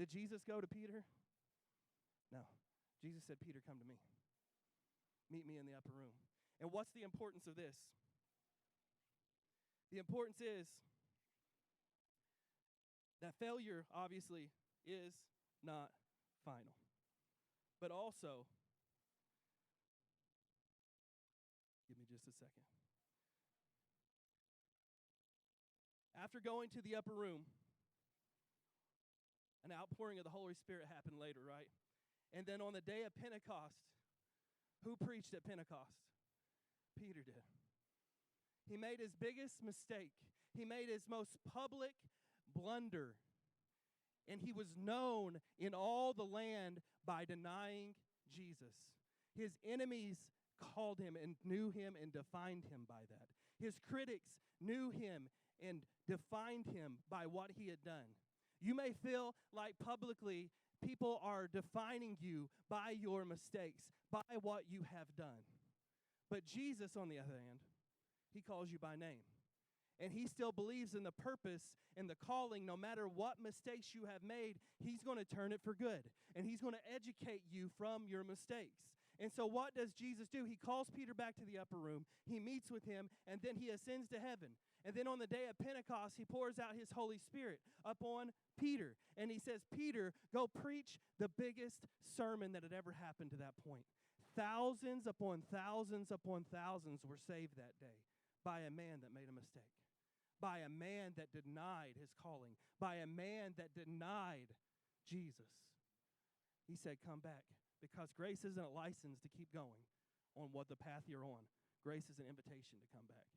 Did Jesus go to Peter? No. Jesus said, Peter, come to me. Meet me in the upper room. And what's the importance of this? The importance is that failure, obviously, is not final. But also, give me just a second. After going to the upper room, an outpouring of the Holy Spirit happened later, right? And then on the day of Pentecost, who preached at Pentecost? Peter did. He made his biggest mistake. He made his most public blunder. And he was known in all the land by denying Jesus. His enemies called him and knew him and defined him by that. His critics knew him and defined him by what he had done. You may feel like publicly people are defining you by your mistakes, by what you have done. But Jesus, on the other hand, he calls you by name. And he still believes in the purpose and the calling. No matter what mistakes you have made, he's going to turn it for good. And he's going to educate you from your mistakes. And so what does Jesus do? He calls Peter back to the upper room. He meets with him, and then he ascends to heaven. And then on the day of Pentecost, he pours out his Holy Spirit upon Peter. And he says, Peter, go preach the biggest sermon that had ever happened to that point. Thousands upon thousands upon thousands were saved that day by a man that made a mistake, by a man that denied his calling, by a man that denied Jesus. He said, come back, because grace isn't a license to keep going on what the path you're on. Grace is an invitation to come back.